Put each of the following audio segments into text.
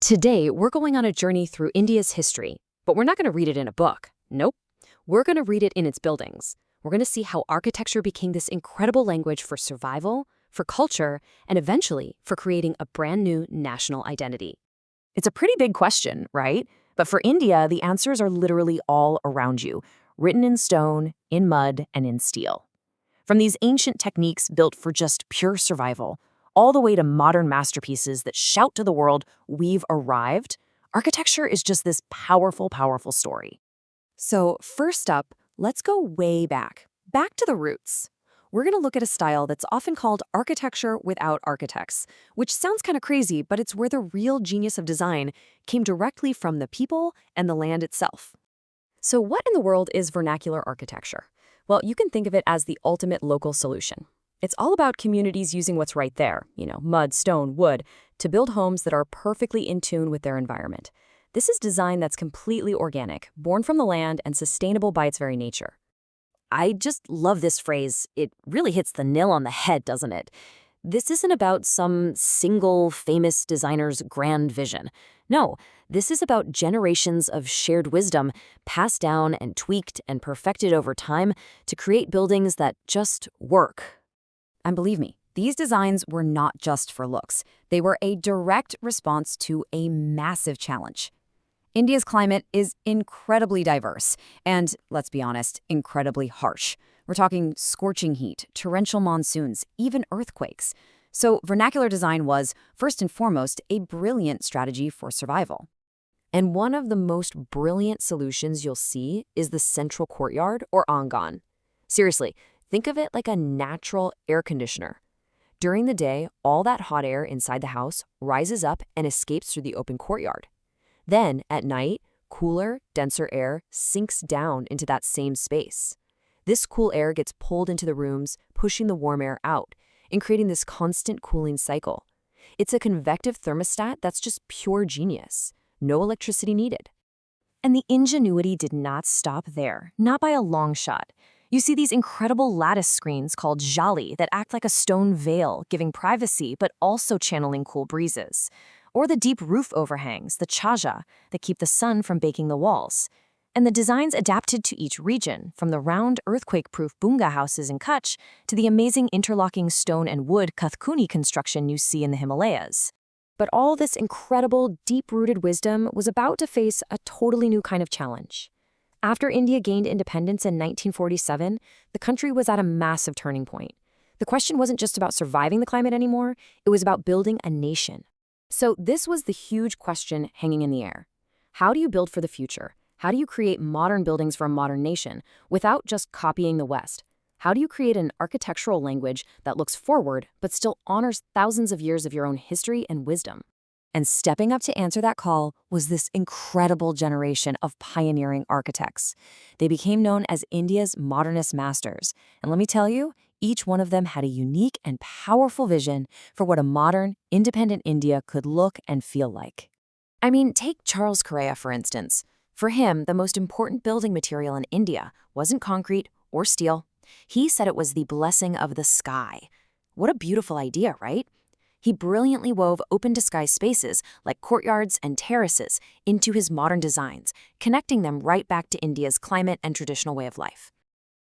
Today, we're going on a journey through India's history, but we're not going to read it in a book. Nope. We're going to read it in its buildings. We're going to see how architecture became this incredible language for survival, for culture, and eventually for creating a brand new national identity. It's a pretty big question, right? But for India, the answers are literally all around you, written in stone, in mud, and in steel. From these ancient techniques built for just pure survival, all the way to modern masterpieces that shout to the world, "We've arrived," architecture is just this powerful, powerful story. So first up, let's go way back to the roots. We're going to look at a style that's often called architecture without architects, which sounds kind of crazy, but it's where the real genius of design came directly from the people and the land itself. So what in the world is vernacular architecture? Well, you can think of it as the ultimate local solution. It's all about communities using what's right there, mud, stone, wood, to build homes that are perfectly in tune with their environment. This is design that's completely organic, born from the land, and sustainable by its very nature. I just love this phrase. It really hits the nail on the head, doesn't it? This isn't about some single famous designer's grand vision. No, this is about generations of shared wisdom passed down and tweaked and perfected over time to create buildings that just work. And believe me, these designs were not just for looks. They were a direct response to a massive challenge. India's climate is incredibly diverse and, let's be honest, incredibly harsh. We're talking scorching heat, torrential monsoons, even earthquakes. So vernacular design was, first and foremost, a brilliant strategy for survival. And one of the most brilliant solutions you'll see is the central courtyard, or angan. Seriously, think of it like a natural air conditioner. During the day, all that hot air inside the house rises up and escapes through the open courtyard. Then, at night, cooler, denser air sinks down into that same space. This cool air gets pulled into the rooms, pushing the warm air out, and creating this constant cooling cycle. It's a convective thermostat that's just pure genius. No electricity needed. And the ingenuity did not stop there, not by a long shot. You see these incredible lattice screens called jali that act like a stone veil, giving privacy but also channeling cool breezes. Or the deep roof overhangs, the chaja, that keep the sun from baking the walls. And the designs adapted to each region, from the round earthquake-proof Bhunga houses in Kutch to the amazing interlocking stone and wood Kath-Kuni construction you see in the Himalayas. But all this incredible, deep-rooted wisdom was about to face a totally new kind of challenge. After India gained independence in 1947, the country was at a massive turning point. The question wasn't just about surviving the climate anymore, it was about building a nation. So this was the huge question hanging in the air. How do you build for the future? How do you create modern buildings for a modern nation without just copying the West? How do you create an architectural language that looks forward but still honors thousands of years of your own history and wisdom? And stepping up to answer that call was this incredible generation of pioneering architects. They became known as India's modernist masters. And let me tell you, each one of them had a unique and powerful vision for what a modern, independent India could look and feel like. I mean, take Charles Correa, for instance. For him, the most important building material in India wasn't concrete or steel. He said it was the blessing of the sky. What a beautiful idea, right? He brilliantly wove open-to-sky spaces like courtyards and terraces into his modern designs, connecting them right back to India's climate and traditional way of life.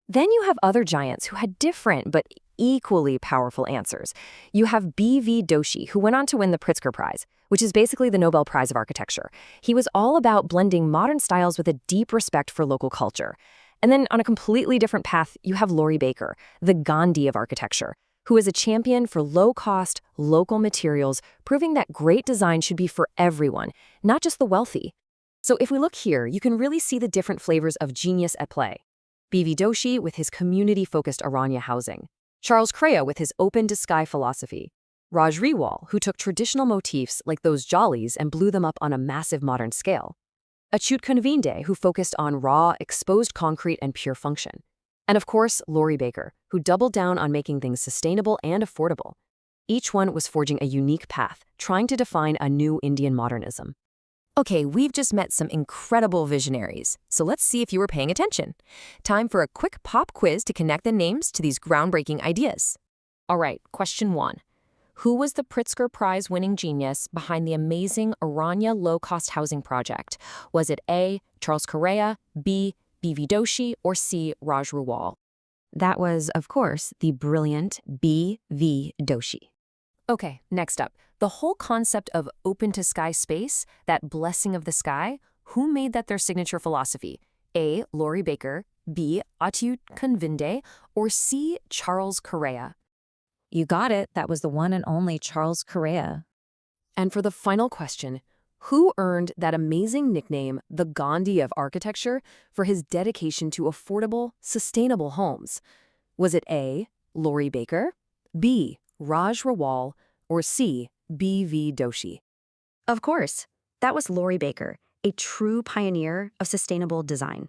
Then you have other giants who had different but equally powerful answers. You have B.V. Doshi, who went on to win the Pritzker Prize, which is basically the Nobel Prize of Architecture. He was all about blending modern styles with a deep respect for local culture. And then on a completely different path, you have Laurie Baker, the Gandhi of Architecture, who is a champion for low-cost, local materials, proving that great design should be for everyone, not just the wealthy. So if we look here, you can really see the different flavors of genius at play. B.V. Doshi with his community-focused Aranya housing. Charles Correa with his open-to-sky philosophy. Raj Rewal, who took traditional motifs like those jollies and blew them up on a massive modern scale. Achyut, who focused on raw, exposed concrete and pure function. And of course, Laurie Baker, who doubled down on making things sustainable and affordable. Each one was forging a unique path, trying to define a new Indian modernism. Okay, we've just met some incredible visionaries, so let's see if you were paying attention. Time for a quick pop quiz to connect the names to these groundbreaking ideas. All right, question 1. Who was the Pritzker Prize winning genius behind the amazing Aranya Low Cost Housing project? Was it A. Charles Correa, B. B.V. Doshi, or C. Raj Rewal? That was, of course, the brilliant B.V. Doshi. Okay, next up, the whole concept of open-to-sky space, that blessing of the sky, who made that their signature philosophy? A. Laurie Baker, B. Achyut Konvinde, or C. Charles Correa? You got it. That was the one and only Charles Correa. And for the final question, who earned that amazing nickname, the Gandhi of Architecture, for his dedication to affordable, sustainable homes? Was it A. Laurie Baker, B. Raj Rewal, or C. B.V. Doshi? Of course. That was Laurie Baker, a true pioneer of sustainable design.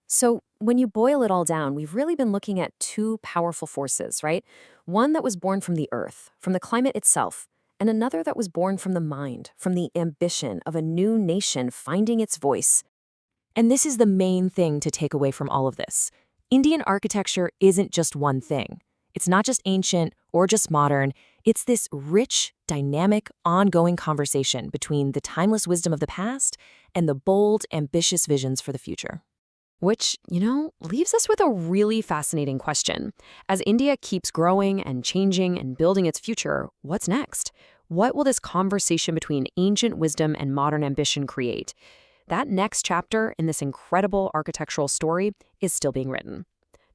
So when you boil it all down, we've really been looking at two powerful forces, right? One that was born from the earth, from the climate itself, and another that was born from the mind, from the ambition of a new nation finding its voice. And this is the main thing to take away from all of this. Indian architecture isn't just one thing. It's not just ancient or just modern. It's this rich, dynamic, ongoing conversation between the timeless wisdom of the past and the bold, ambitious visions for the future. Which, leaves us with a really fascinating question. As India keeps growing and changing and building its future, what's next? What will this conversation between ancient wisdom and modern ambition create? That next chapter in this incredible architectural story is still being written.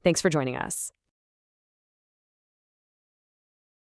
Thanks for joining us.